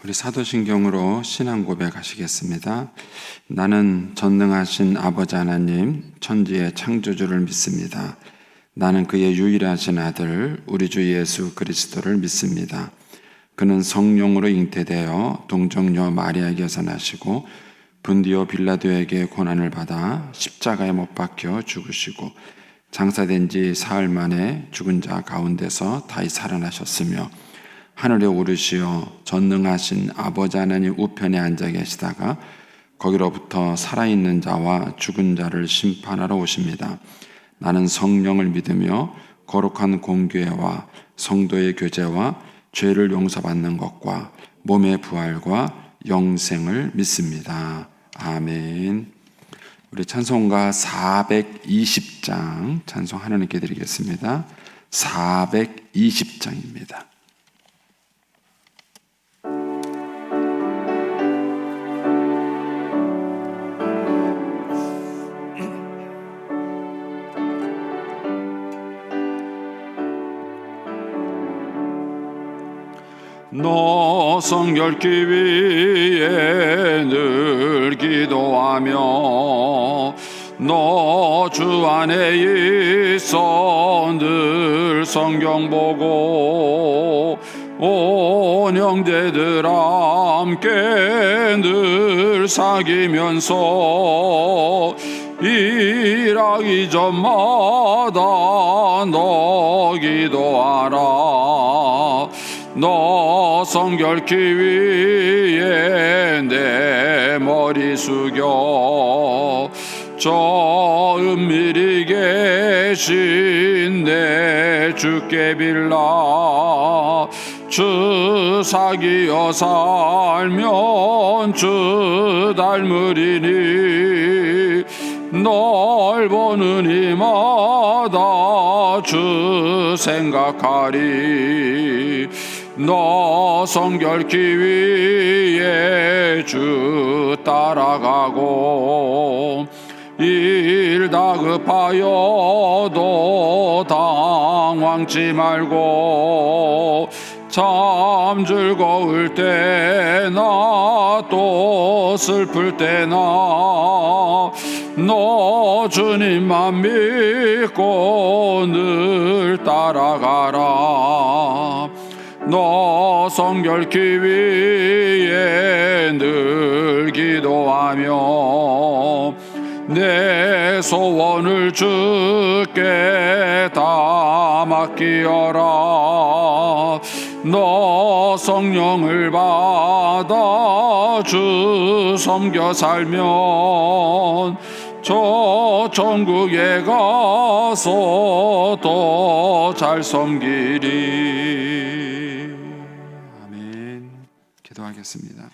우리 사도신경으로 신앙 고백하시겠습니다. 나는 전능하신 아버지 하나님, 천지의 창조주를 믿습니다. 나는 그의 유일하신 아들, 우리 주 예수 그리스도를 믿습니다. 그는 성령으로 잉태되어 동정녀 마리아에게서 나시고 분디오 빌라도에게 고난을 받아 십자가에 못 박혀 죽으시고 장사된 지 사흘 만에 죽은 자 가운데서 다시 살아나셨으며 하늘에 오르시어 전능하신 아버지 하나님 우편에 앉아 계시다가 거기로부터 살아있는 자와 죽은 자를 심판하러 오십니다. 나는 성령을 믿으며 거룩한 공교회와 성도의 교제와 죄를 용서받는 것과 몸의 부활과 영생을 믿습니다. 아멘. 우리 찬송가 420장 찬송 하나님께 드리겠습니다. 420장입니다. 너 성결기 위에 늘 기도하며 너 주 안에 있어 늘 성경 보고 온 형제들 함께 늘 사귀면서 일하기 전마다 너 기도하라. 너 성결기 위에 내 머리 숙여 저 은밀히 계신 내 주께 빌라. 주 사귀어 살면 주 닮으리니 널 보는 이마다 주 생각하리. 너 성결기 위에 주 따라가고 일 다급하여도 당황치 말고 참 즐거울 때나 또 슬플 때나 너 주님만 믿고 늘 따라가라. 너 성결기 위에 늘 기도하며 내 소원을 주께 다 맡기어라. 너 성령을 받아 주 섬겨 살면 저 천국에 가서 더 잘 섬기리. 아멘. 기도하겠습니다.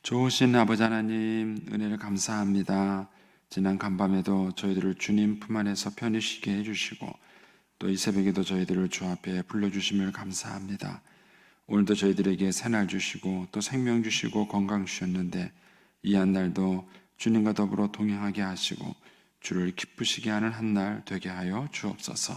좋으신 아버지 하나님, 은혜를 감사합니다. 지난 간밤에도 저희들을 주님 품 안에서 편히 쉬게 해주시고 또 이 새벽에도 저희들을 주 앞에 불러주심을 감사합니다. 오늘도 저희들에게 새날 주시고 또 생명 주시고 건강 주셨는데 이 한 날도 주님과 더불어 동행하게 하시고 주를 기쁘시게 하는 한 날 되게 하여 주옵소서.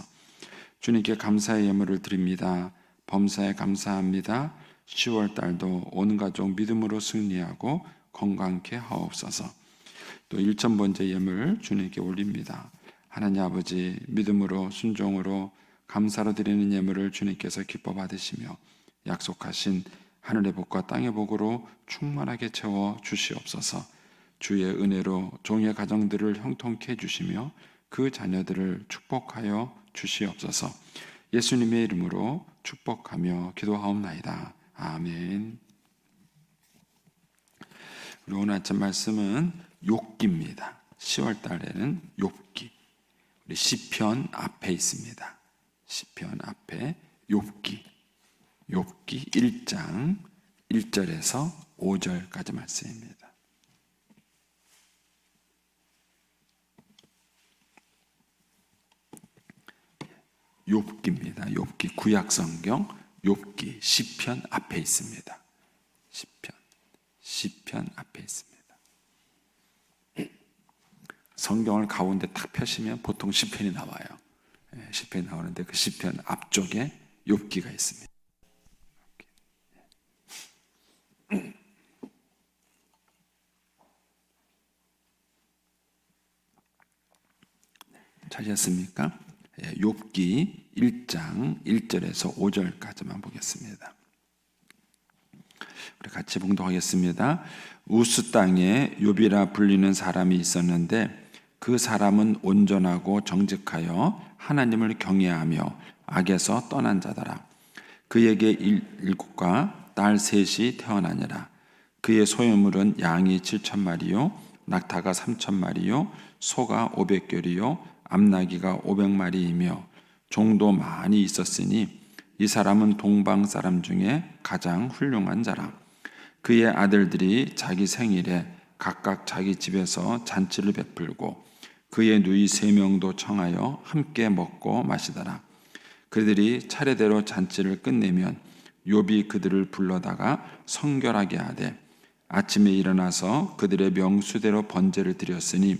주님께 감사의 예물을 드립니다. 범사에 감사합니다. 10월 달도 온 가족 믿음으로 승리하고 건강케 하옵소서. 또 1,000번째 예물 주님께 올립니다. 하나님 아버지, 믿음으로 순종으로 감사로 드리는 예물을 주님께서 기뻐 받으시며 약속하신 하늘의 복과 땅의 복으로 충만하게 채워 주시옵소서. 주의 은혜로 종의 가정들을 형통케 해주시며 그 자녀들을 축복하여 주시옵소서. 예수님의 이름으로 축복하며 기도하옵나이다. 아멘. 우리 오늘 아침 말씀은 욥기입니다. 10월 달에는 욥기. 우리 시편 앞에 있습니다. 시편 앞에 욥기. 욥기 1장 1절에서 5절까지 말씀입니다. 욥기입니다. 욥기 구약성경 욥기 시편 앞에 있습니다. 시편 앞에 있습니다. 성경을 가운데 탁 펴시면 보통 시편이 나와요. 시편이 나오는데 그 시편 앞쪽에 욥기가 있습니다. 찾으셨습니까? 욥기 1장 1절에서 5절까지만 보겠습니다. 우리 같이 봉독하겠습니다. 우스 땅에 욥이라 불리는 사람이 있었는데 그 사람은 온전하고 정직하여 하나님을 경외하며 악에서 떠난 자더라. 그에게 일곱과 딸 셋이 태어나니라. 그의 소유물은 양이 7,000마리요 낙타가 3,000마리요 소가 500결이요 암나귀가 500마리이며 종도 많이 있었으니 이 사람은 동방 사람 중에 가장 훌륭한 자라. 그의 아들들이 자기 생일에 각각 자기 집에서 잔치를 베풀고 그의 누이 3명도 청하여 함께 먹고 마시더라. 그들이 차례대로 잔치를 끝내면 욥이 그들을 불러다가 성결하게 하되 아침에 일어나서 그들의 명수대로 번제를 드렸으니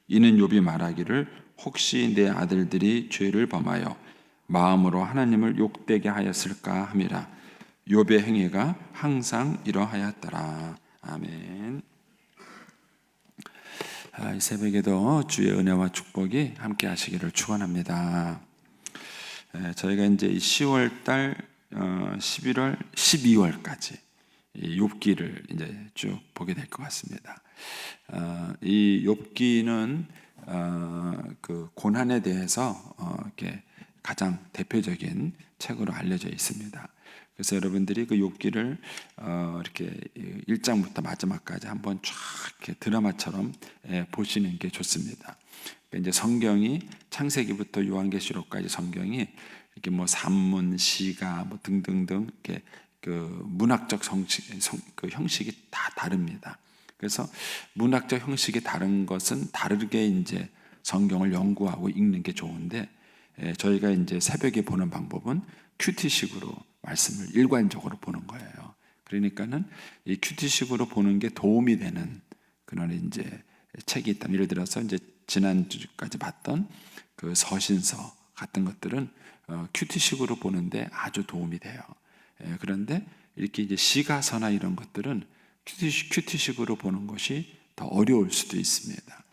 이는 욥이 말하기를 혹시 내 아들들이 죄를 범하여 마음으로 하나님을 욕되게 하였을까 함이라. 욥의 행위가 항상 이러하였더라. 아멘. 이 새벽에도 주의 은혜와 축복이 함께 하시기를 축원합니다. 저희가 이제 10월 달, 11월, 12월까지 욥기를 이제 쭉 보게 될 것 같습니다. 이 욥기는 그 고난에 대해서 이렇게 가장 대표적인 책으로 알려져 있습니다. 그래서 여러분들이 그 욥기를 이렇게 1장부터 마지막까지 한번 쫙 이렇게 드라마처럼 보시는 게 좋습니다. 이제 성경이 창세기부터 요한계시록까지 성경이 이렇게 뭐 산문, 시가 뭐 등등등 이렇게 그 문학적 그 형식이 다 다릅니다. 그래서 문학적 형식이 다른 것은 다르게 이제 성경을 연구하고 읽는 게 좋은데 저희가 이제 새벽에 보는 방법은 큐티식으로 말씀을 일관적으로 보는 거예요. 그러니까는 이 큐티식으로 보는 게 도움이 되는 그런 이제 책이 있다면, 예를 들어서 이제 지난주까지 봤던 그 서신서 같은 것들은 큐티식으로 보는데 아주 도움이 돼요. 그런데 이렇게 이제 시가서나 이런 것들은 큐티식으로 보는 것이 더 어려울 수도 있습니다.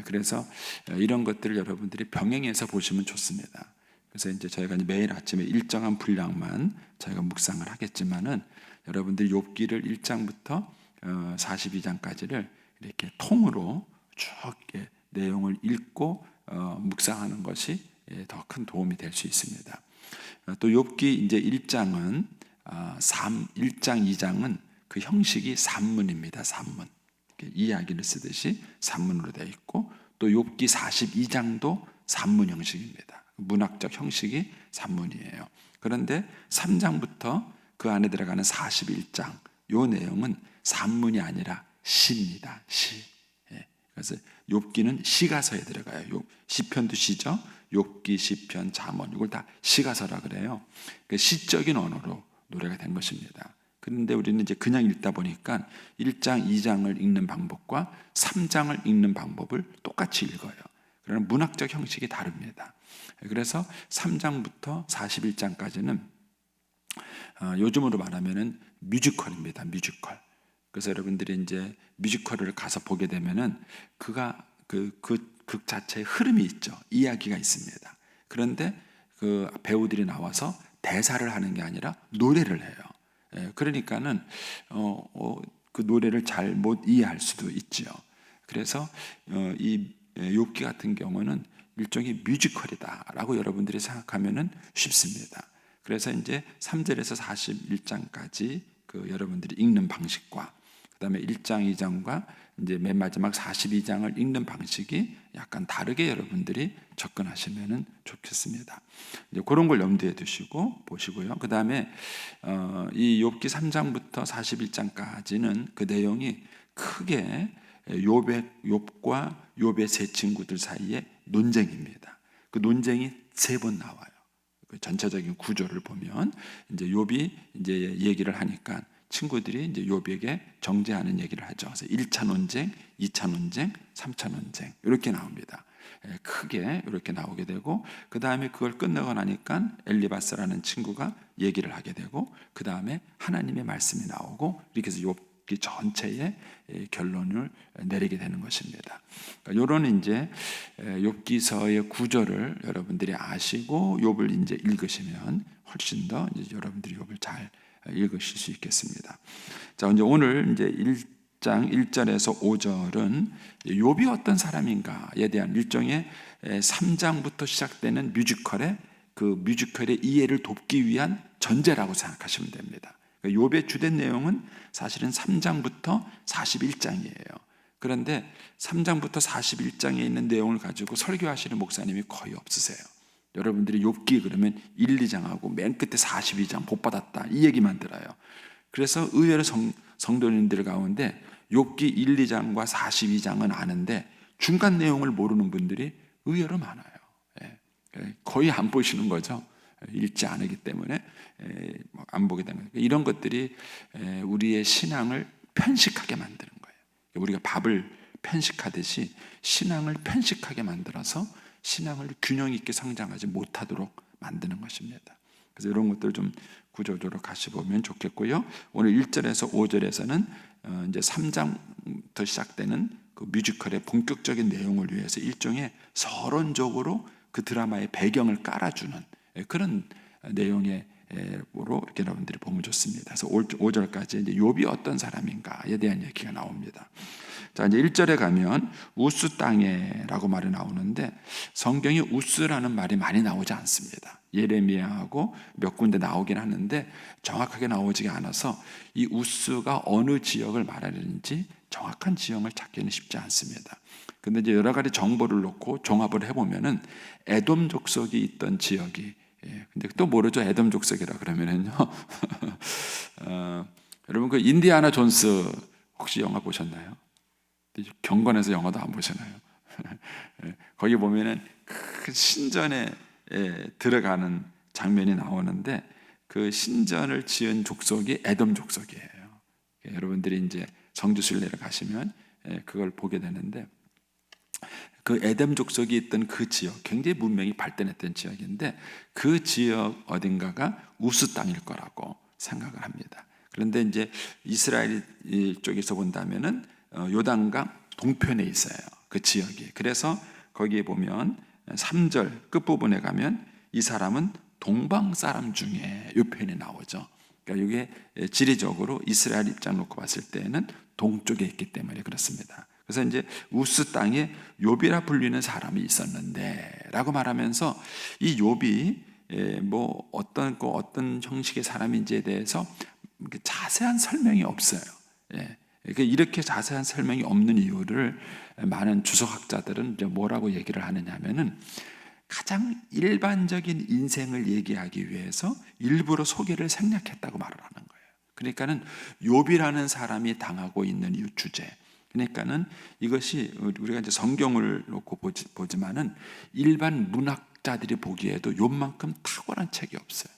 그래서 이런 것들을 여러분들이 병행해서 보시면 좋습니다. 그래서 이제 저희가 매일 아침에 일정한 분량만 저희가 묵상을 하겠지만은 여러분들이 욥기를 1장부터 42장까지를 이렇게 통으로 쭉 내용을 읽고 묵상하는 것이 더 큰 도움이 될 수 있습니다. 또 욥기 이제 1장은 1장, 2장은 그 형식이 산문입니다. 산문. 이야기를 쓰듯이 산문으로 되어 있고 또 욥기 42장도 산문 형식입니다. 문학적 형식이 산문이에요. 그런데 3장부터 그 안에 들어가는 41장 요 내용은 산문이 아니라 시입니다. 시. 그래서 욥기는 시가서에 들어가요. 시편도 시죠. 욥기, 시편, 잠언 이걸 다 시가서라 그래요. 그러니까 시적인 언어로 노래가 된 것입니다. 그런데 우리는 이제 그냥 읽다 보니까 1장, 2장을 읽는 방법과 3장을 읽는 방법을 똑같이 읽어요. 그러나 문학적 형식이 다릅니다. 그래서 3장부터 41장까지는 요즘으로 말하면은 뮤지컬입니다. 뮤지컬. 그래서 여러분들이 이제 뮤지컬을 가서 보게 되면은 그가 그 극 자체의 흐름이 있죠. 이야기가 있습니다. 그런데 그 배우들이 나와서 대사를 하는 게 아니라 노래를 해요. 그러니까는 그 노래를 잘 못 이해할 수도 있죠. 그래서 이 욥기 같은 경우는 일종의 뮤지컬이다라고 여러분들이 생각하면은 쉽습니다. 그래서 이제 3절에서 41장까지 그 여러분들이 읽는 방식과 그다음에 1장, 2장과 이제 맨 마지막 42장을 읽는 방식이 약간 다르게 여러분들이 접근하시면은 좋겠습니다. 이제 그런 걸 염두에 두시고 보시고요. 그다음에 이 욥기 3장부터 41장까지는 그 내용이 크게 욥과 욥의 세 친구들 사이의 논쟁입니다. 그 논쟁이 3번 나와요. 그 전체적인 구조를 보면 이제 욥이 이제 얘기를 하니까 친구들이 이제 욥에게 정죄하는 얘기를 하죠. 그래서 1차 논쟁, 2차 논쟁, 3차 논쟁 이렇게 나옵니다. 크게 이렇게 나오게 되고 그 다음에 그걸 끝내고 나니까 엘리바스라는 친구가 얘기를 하게 되고 그 다음에 하나님의 말씀이 나오고 이렇게 해서 욥기 전체의 결론을 내리게 되는 것입니다. 이런 이제 욥기서의 구조를 여러분들이 아시고 욥을 이제 읽으시면 훨씬 더 이제 여러분들이 욥을 잘 읽으실 수 있겠습니다. 자, 이제 오늘 이제 1장 1절에서 5절은 욥이 어떤 사람인가에 대한 일종의 3장부터 시작되는 뮤지컬의 그 뮤지컬의 이해를 돕기 위한 전제라고 생각하시면 됩니다. 욥의 주된 내용은 사실은 3장부터 41장이에요. 그런데 3장부터 41장에 있는 내용을 가지고 설교하시는 목사님이 거의 없으세요. 여러분들이 욥기 그러면 1, 2장하고 맨 끝에 42장 복받았다 이 얘기만 들어요. 그래서 의외로 성도님들 가운데 욥기 1, 2장과 42장은 아는데 중간 내용을 모르는 분들이 의외로 많아요. 거의 안 보시는 거죠. 읽지 않기 때문에 안 보게 되는 거예요. 이런 것들이 우리의 신앙을 편식하게 만드는 거예요. 우리가 밥을 편식하듯이 신앙을 편식하게 만들어서 신앙을 균형 있게 성장하지 못하도록 만드는 것입니다. 그래서 이런 것들 좀 구조적으로 같이 보면 좋겠고요. 오늘 1절에서 5절에서는 이제 3장부터 시작되는 그 뮤지컬의 본격적인 내용을 위해서 일종의 서론적으로 그 드라마의 배경을 깔아주는 그런 내용의 로 이렇게 여러분들이 보면 좋습니다. 그래서 5절까지 이제 욥이 어떤 사람인가에 대한 얘기가 나옵니다. 자, 이제 1절에 가면 우스 땅에라고 말이 나오는데 성경에 우스라는 말이 많이 나오지 않습니다. 예레미야하고 몇 군데 나오긴 하는데 정확하게 나오지 않아서 이 우스가 어느 지역을 말하는지 정확한 지형을 찾기는 쉽지 않습니다. 근데 이제 여러 가지 정보를 놓고 종합을 해보면은 에돔 족속이 있던 지역이 근데 또 모르죠. 에돔 족속이라 그러면은요. 여러분 그 인디아나 존스 혹시 영화 보셨나요? 경건해서 영화도 안 보시나요? 거기 보면은 그 신전에 들어가는 장면이 나오는데 그 신전을 지은 족속이 에돔 족속이에요. 여러분들이 이제 성지순례를 가시면 그걸 보게 되는데 그 에돔 족속이 있던 그 지역, 굉장히 문명이 발전했던 지역인데 그 지역 어딘가가 우스 땅일 거라고 생각을 합니다. 그런데 이제 이스라엘 쪽에서 본다면은 요단강 동편에 있어요. 그 지역이. 그래서 거기에 보면 3절 끝부분에 가면 이 사람은 동방 사람 중에 이 표현이 나오죠. 그러니까 이게 지리적으로 이스라엘 입장 놓고 봤을 때는 동쪽에 있기 때문에 그렇습니다. 그래서 이제 우스 땅에 욥이라 불리는 사람이 있었는데라고 말하면서 이 욥이 뭐 어떤 형식의 사람인지에 대해서 자세한 설명이 없어요. 이렇게 자세한 설명이 없는 이유를 많은 주석학자들은 이제 뭐라고 얘기를 하느냐면은 가장 일반적인 인생을 얘기하기 위해서 일부러 소개를 생략했다고 말을 하는 거예요. 그러니까는 욥이라는 사람이 당하고 있는 이 주제. 그러니까는 이것이 우리가 이제 성경을 놓고 보지만은 일반 문학자들이 보기에도 욥만큼 탁월한 책이 없어요.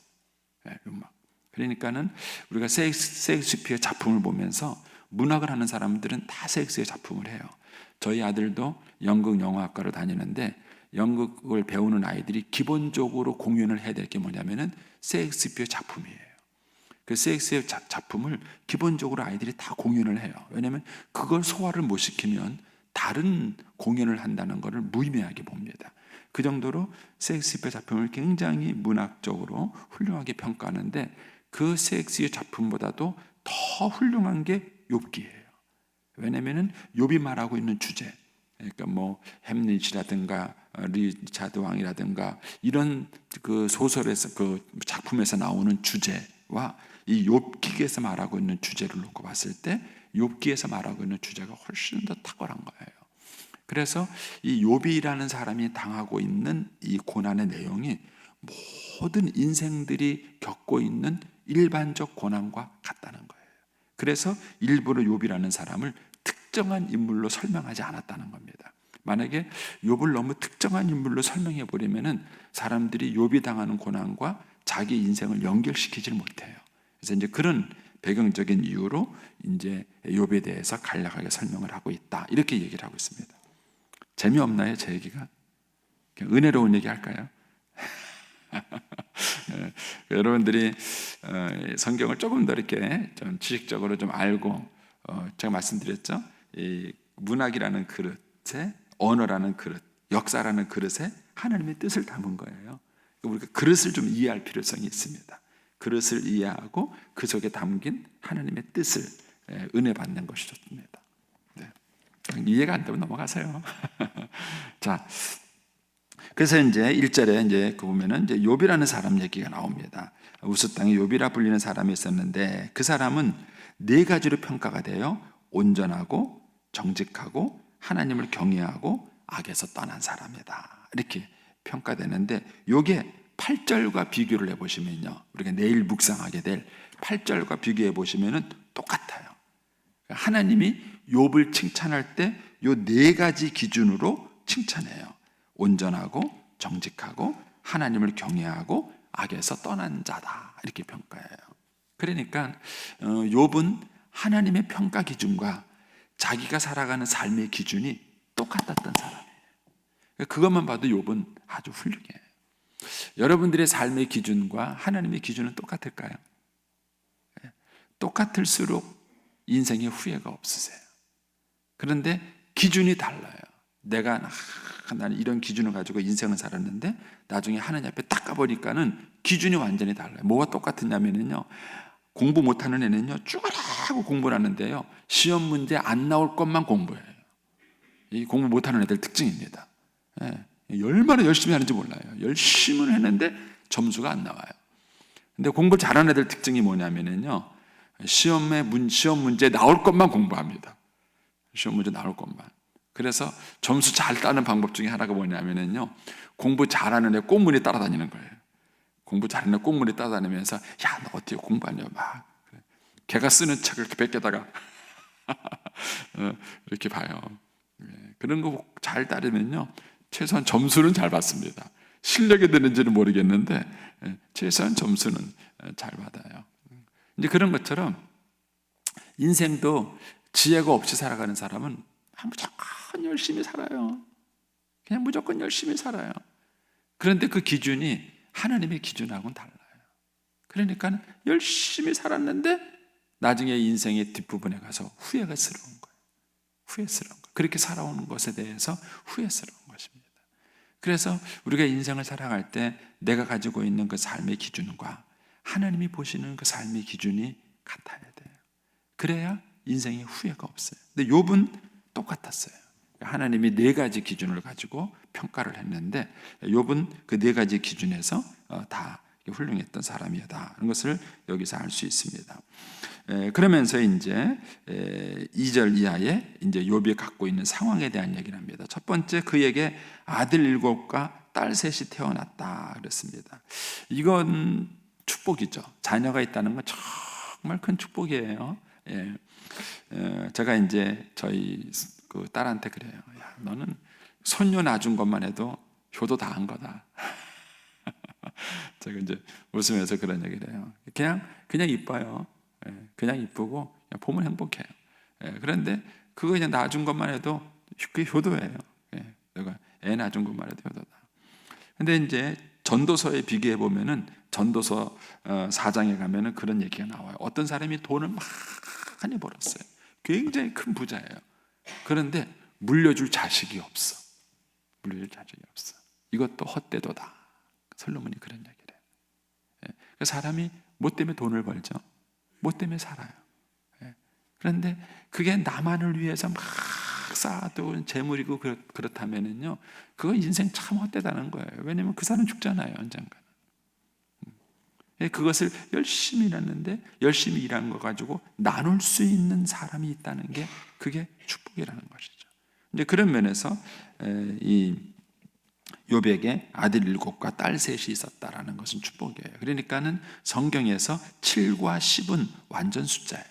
그러니까는 우리가 셰익스피어 작품을 보면서 문학을 하는 사람들은 다 셰익스피어 작품을 해요. 저희 아들도 연극 영화학과를 다니는데 연극을 배우는 아이들이 기본적으로 공연을 해야 될 게 뭐냐면은 셰익스피어 작품이에요. 그 셰익스피어 작품을 기본적으로 아이들이 다 공연을 해요. 왜냐하면 그걸 소화를 못 시키면 다른 공연을 한다는 것을 무의미하게 봅니다. 그 정도로 셰익스피어 작품을 굉장히 문학적으로 훌륭하게 평가하는데 그 셰익스피어 작품보다도 더 훌륭한 게 욥기예요. 왜냐하면 욥이 말하고 있는 주제, 그러니까 뭐 햄릿이라든가 리차드 왕이라든가 이런 그 소설에서 그 작품에서 나오는 주제와 이 욥기에서 말하고 있는 주제를 놓고 봤을 때 욥기에서 말하고 있는 주제가 훨씬 더 탁월한 거예요. 그래서 이 욥이라는 사람이 당하고 있는 이 고난의 내용이 모든 인생들이 겪고 있는 일반적 고난과 같다는 거예요. 그래서 일부러 욥이라는 사람을 특정한 인물로 설명하지 않았다는 겁니다. 만약에 욥을 너무 특정한 인물로 설명해 버리면은 사람들이 욥이 당하는 고난과 자기 인생을 연결시키지 못해요. 그래서 이제 그런 배경적인 이유로 이제 욥에 대해서 간략하게 설명을 하고 있다. 이렇게 얘기를 하고 있습니다. 재미없나요, 제 얘기가? 은혜로운 얘기 할까요? 여러분들이 성경을 조금 더 이렇게 좀 지식적으로 좀 알고 제가 말씀드렸죠. 이 문학이라는 그릇에, 언어라는 그릇, 역사라는 그릇에 하나님의 뜻을 담은 거예요. 우리가 그릇을 좀 이해할 필요성이 있습니다. 그릇을 이해하고 그 속에 담긴 하나님의 뜻을 은혜 받는 것이 좋습니다. 네. 이해가 안 되면 넘어가세요. 자, 그래서 이제 1절에 이제 그 보면은 이제 욥이라는 사람 얘기가 나옵니다. 우스 땅에 욥이라 불리는 사람이 있었는데 그 사람은 네 가지로 평가가 돼요. 온전하고 정직하고 하나님을 경외하고 악에서 떠난 사람이다. 이렇게 평가되는데 요게 8절과 비교를 해보시면요. 우리가 내일 묵상하게 될 8절과 비교해 보시면은 똑같아요. 하나님이 욥을 칭찬할 때 요 네 가지 기준으로 칭찬해요. 온전하고 정직하고 하나님을 경외하고 악에서 떠난 자다. 이렇게 평가해요. 그러니까 욥은 하나님의 평가 기준과 자기가 살아가는 삶의 기준이 똑같았던 사람이에요. 그것만 봐도 욥은 아주 훌륭해요. 여러분들의 삶의 기준과 하나님의 기준은 똑같을까요? 똑같을수록 인생에 후회가 없으세요. 그런데 기준이 달라요. 나는 이런 기준을 가지고 인생을 살았는데 나중에 하나님 앞에 딱 가보니까는 기준이 완전히 달라요. 뭐가 똑같으냐면요, 공부 못하는 애는요 죽어라고 공부를 하는데요, 시험 문제 안 나올 것만 공부해요. 이 공부 못하는 애들 특징입니다. 얼마나 열심히 하는지 몰라요. 열심히 했는데 점수가 안 나와요. 근데 공부 잘하는 애들 특징이 뭐냐면요, 시험 문제 나올 것만 공부합니다. 시험 문제 나올 것만. 그래서 점수 잘 따는 방법 중에 하나가 뭐냐면요, 공부 잘하는 애 꽁무니 따라다니는 거예요. 공부 잘하는 애 꽁무니 따라다니면서 야, 너 어떻게 공부하냐 막. 걔가 쓰는 책을 이렇게 베껴다가 이렇게 봐요. 그런 거 잘 따르면요 최소한 점수는 잘 받습니다. 실력이 되는지는 모르겠는데 최소한 점수는 잘 받아요. 이제 그런 것처럼 인생도 지혜가 없이 살아가는 사람은 무조건 열심히 살아요. 그냥 무조건 열심히 살아요. 그런데 그 기준이 하나님의 기준하고는 달라요. 그러니까 열심히 살았는데 나중에 인생의 뒷부분에 가서 후회스러운 거예요. 후회스러운 거. 그렇게 살아오는 것에 대해서 후회스러운 것입니다. 그래서 우리가 인생을 살아갈 때 내가 가지고 있는 그 삶의 기준과 하나님이 보시는 그 삶의 기준이 같아야 돼요. 그래야 인생에 후회가 없어요. 근데 욥은 똑같았어요. 하나님이 네 가지 기준을 가지고 평가를 했는데 욥은 그 네 가지 기준에서 다 훌륭했던 사람이다. 이런 것을 여기서 알 수 있습니다. 그러면서 이제 2절 이하에 이제 욥이 갖고 있는 상황에 대한 얘기를 합니다. 첫 번째, 그에게 아들 7과 딸 3이 태어났다 그랬습니다. 이건 축복이죠. 자녀가 있다는 건 정말 큰 축복이에요. 제가 이제 저희 그 딸한테 그래요. 야, 너는 손녀 낳아준 것만 해도 효도 다 한 거다. 제가 이제 웃으면서 그런 얘기를 해요. 그냥 이뻐요. 그냥 이쁘고 그냥 보면 행복해요. 그런데 그거 그냥 낳아준 것만 해도 그게 효도예요. 내가 애 낳아준 것만 해도 효도다. 근데 이제 전도서에 비교해 보면은 전도서 4장에 가면은 그런 얘기가 나와요. 어떤 사람이 돈을 많이 벌었어요. 굉장히 큰 부자예요. 그런데 물려줄 자식이 없어. 물려줄 자식이 없어. 이것도 헛되도다. 솔로몬이 그런 얘기를 해요. 사람이 뭐 때문에 돈을 벌죠? 뭐 때문에 살아요? 그런데 그게 나만을 위해서 막 쌓아둔 재물이고 그렇다면은요, 그거 인생 참 헛되다는 거예요. 왜냐면 그 사람 죽잖아요, 언젠가는. 그것을 열심히 일했는데 열심히 일한 거 가지고 나눌 수 있는 사람이 있다는 게 그게 축복이라는 것이죠. 이제 그런 면에서 이 욥에게 아들 7과 딸 3이 있었다라는 것은 축복이에요. 그러니까는 성경에서 7과 10은 완전 숫자예요.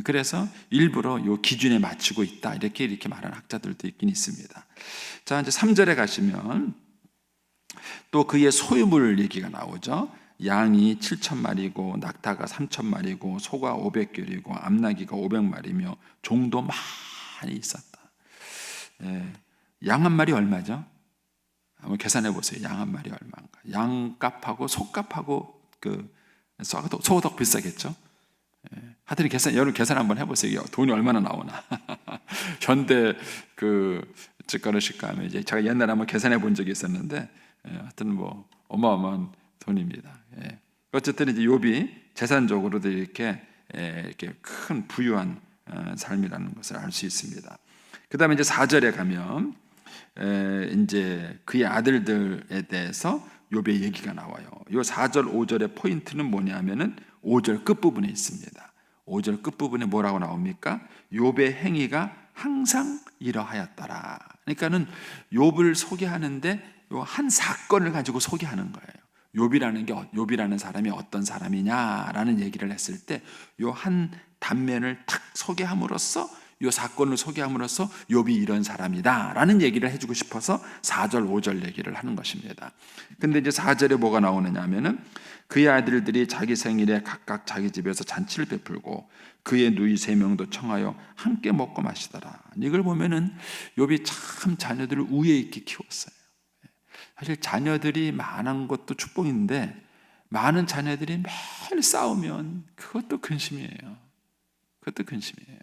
그래서 일부러 이 기준에 맞추고 있다 이렇게 말하는 학자들도 있긴 있습니다. 자, 이제 3절에 가시면 또 그의 소유물 얘기가 나오죠. 양이 7,000마리고 낙타가 3,000마리고 소가 500결이고 암나귀가 500마리며 종도 많이 있었다. 양 한 마리 얼마죠? 한번 계산해 보세요. 양 한 마리 얼마인가? 양값하고 소값하고 소가 더 비싸겠죠? 하여튼 여러분 계산 한번 해보세요. 돈이 얼마나 나오나. 현대 직거래시가 하면 이제 제가 옛날에 한번 계산해 본 적이 있었는데, 하여튼 뭐 어마어마한 돈입니다. 어쨌든 이제 욥이 재산적으로도 이렇게 큰 부유한 삶이라는 것을 알 수 있습니다. 그 다음에 이제 4절에 가면 이제 그의 아들들에 대해서 욥의 얘기가 나와요. 이 4절 5절의 포인트는 뭐냐면은 5절 끝부분에 있습니다. 5절 끝부분에 뭐라고 나옵니까? 욥의 행위가 항상 이러하였더라. 그러니까는 욥을 소개하는데 요 한 사건을 가지고 소개하는 거예요. 욥이라는 사람이 어떤 사람이냐라는 얘기를 했을 때 요 한 단면을 탁 소개함으로써, 요 사건을 소개함으로써 욥이 이런 사람이다라는 얘기를 해주고 싶어서 4절 5절 얘기를 하는 것입니다. 근데 이제 4절에 뭐가 나오느냐 하면은 그의 아들들이 자기 생일에 각각 자기 집에서 잔치를 베풀고 그의 누이 3명도 청하여 함께 먹고 마시더라. 이걸 보면은 욥이 참 자녀들을 우애 있게 키웠어요. 사실 자녀들이 많은 것도 축복인데 많은 자녀들이 매일 싸우면 그것도 근심이에요. 그것도 근심이에요.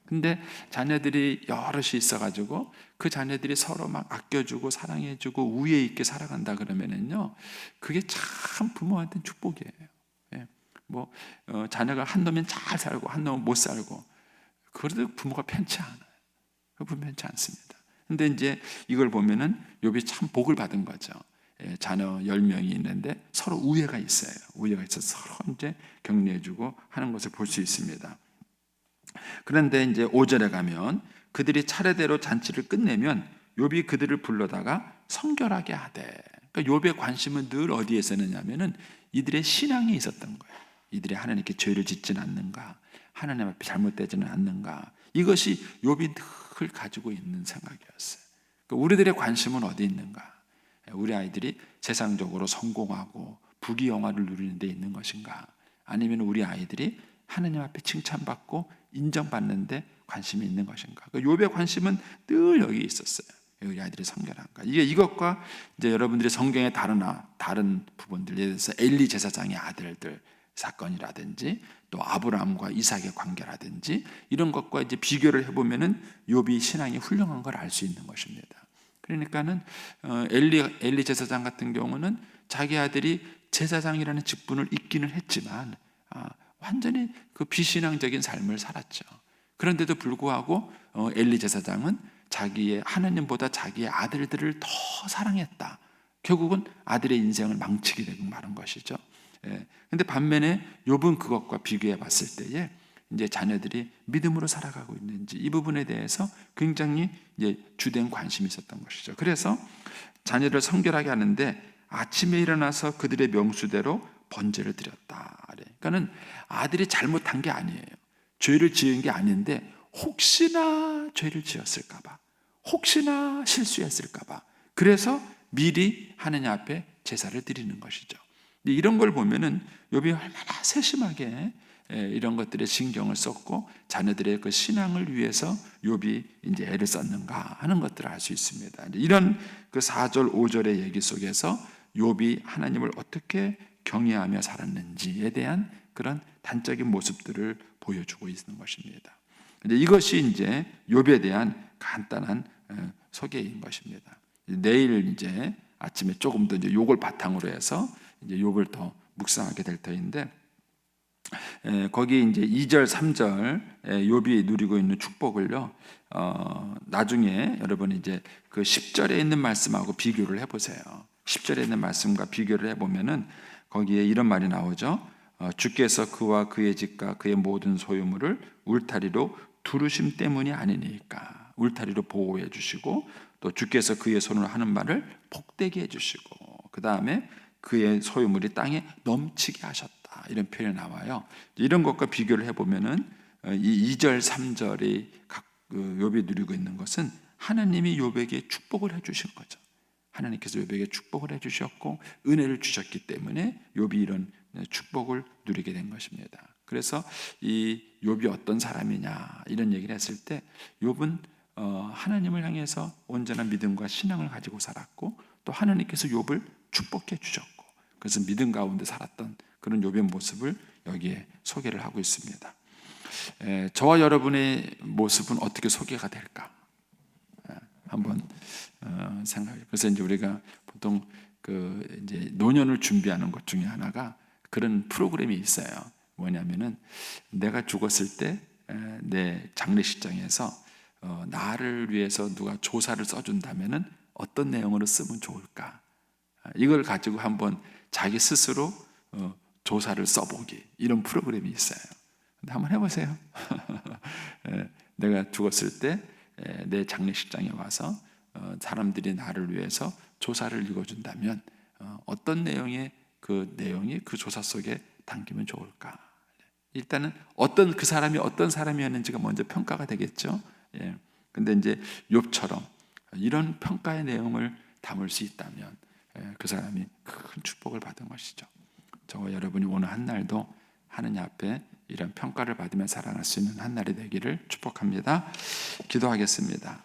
근데 자녀들이 여럿이 있어가지고 그 자녀들이 서로 막 아껴주고 사랑해주고 우애 있게 살아간다 그러면은요, 그게 참 부모한테는 축복이에요. 자녀가 한 놈은 잘 살고 한 놈은 못 살고, 그래도 부모가 편치 않아요. 편치 않습니다. 근데 이제 이걸 보면은 욥이 참 복을 받은 거죠. 자녀 10명이 있는데 서로 우애가 있어요. 우애가 있어서 서로 이제 격려해주고 하는 것을 볼 수 있습니다. 그런데 이제 5절에 가면 그들이 차례대로 잔치를 끝내면 욥이 그들을 불러다가 성결하게 하되, 그러니까 욥의 관심은 늘 어디에 있었느냐면은 이들의 신앙이 있었던 거예요. 이들이 하나님께 죄를 짓지는 않는가, 하나님 앞에 잘못되지는 않는가, 이것이 욥이 늘 가지고 있는 생각이었어요. 그러니까 우리들의 관심은 어디 있는가? 우리 아이들이 세상적으로 성공하고 부귀영화를 누리는 데 있는 것인가? 아니면 우리 아이들이 하나님 앞에 칭찬받고 인정받는 데 관심이 있는 것인가? 욥의 관심은 늘 여기 있었어요. 우리 아이들이 성결한가? 이것과 이제 여러분들이 성경의 다른 부분들, 예를 들어서 엘리 제사장의 아들들 사건이라든지 또 아브라함과 이삭의 관계라든지 이런 것과 이제 비교를 해보면은 욥이 신앙이 훌륭한 걸 알 수 있는 것입니다. 그러니까는 엘리 제사장 같은 경우는 자기 아들이 제사장이라는 직분을 잇기는 했지만 완전히 그 비신앙적인 삶을 살았죠. 그런데도 불구하고 엘리 제사장은 자기의 하나님보다 자기의 아들들을 더 사랑했다. 결국은 아들의 인생을 망치게 되고 마는 것이죠. 근데 반면에 욥은 그것과 비교해 봤을 때에 이제 자녀들이 믿음으로 살아가고 있는지 이 부분에 대해서 굉장히 이제 주된 관심이 있었던 것이죠. 그래서 자녀를 성결하게 하는데 아침에 일어나서 그들의 명수대로 번제를 드렸다. 그러니까는 아들이 잘못한 게 아니에요. 죄를 지은 게 아닌데 혹시나 죄를 지었을까봐, 혹시나 실수했을까봐, 그래서 미리 하느님 앞에 제사를 드리는 것이죠. 이런 걸 보면은 욥이 얼마나 세심하게 이런 것들에 신경을 썼고 자녀들의 그 신앙을 위해서 욥이 이제 애를 썼는가 하는 것들을 알 수 있습니다. 이런 그 4절 5절의 얘기 속에서 욥이 하나님을 어떻게 경외하며 살았는지에 대한 그런 단적인 모습들을 보여주고 있는 것입니다. 이것이 이제 욥에 대한 간단한 소개인 것입니다. 내일 이제 아침에 조금 더 이제 욥을 바탕으로 해서 이제 욥을 더 묵상하게 될 터인데, 거기 이제 2절 3절 욥이 누리고 있는 축복을요, 나중에 여러분 이제 그 10절에 있는 말씀하고 비교를 해보세요. 10절에 있는 말씀과 비교를 해보면은 거기에 이런 말이 나오죠. 주께서 그와 그의 집과 그의 모든 소유물을 울타리로 두르심 때문이 아니니까, 울타리로 보호해 주시고 또 주께서 그의 손으로 하는 말을 복되게 해주시고 그 다음에 그의 소유물이 땅에 넘치게 하셨다, 이런 표현이 나와요. 이런 것과 비교를 해보면은 이 2절 3절이 욥이 누리고 있는 것은 하나님이 욥에게 축복을 해주신 거죠. 하나님께서 욥에게 축복을 해주셨고 은혜를 주셨기 때문에 욥이 이런 축복을 누리게 된 것입니다. 그래서 이 욥이 어떤 사람이냐 이런 얘기를 했을 때 욥은 하나님을 향해서 온전한 믿음과 신앙을 가지고 살았고 또 하나님께서 욥을 축복해 주셨고, 그래서 믿음 가운데 살았던 그런 욥의 모습을 여기에 소개를 하고 있습니다. 저와 여러분의 모습은 어떻게 소개가 될까? 한번 생각해요. 그래서 이제 우리가 보통 이제 노년을 준비하는 것 중에 하나가 그런 프로그램이 있어요. 뭐냐면은 내가 죽었을 때 내 장례식장에서 나를 위해서 누가 조사를 써준다면은 어떤 내용으로 쓰면 좋을까? 이걸 가지고 한번 자기 스스로 조사를 써보기, 이런 프로그램이 있어요. 근데 한번 해보세요. 내가 죽었을 때 내 장례식장에 와서 사람들이 나를 위해서 조사를 읽어준다면 어떤 내용의 그 내용이 그 조사 속에 담기면 좋을까? 일단은 그 사람이 어떤 사람이었는지가 먼저 평가가 되겠죠. 예. 근데 이제 욥처럼 이런 평가의 내용을 담을 수 있다면 그 사람이 큰 축복을 받은 것이죠. 저와 여러분이 오늘 한 날도 하느님 앞에 이런 평가를 받으며 살아갈 수 있는 한 날이 되기를 축복합니다. 기도하겠습니다.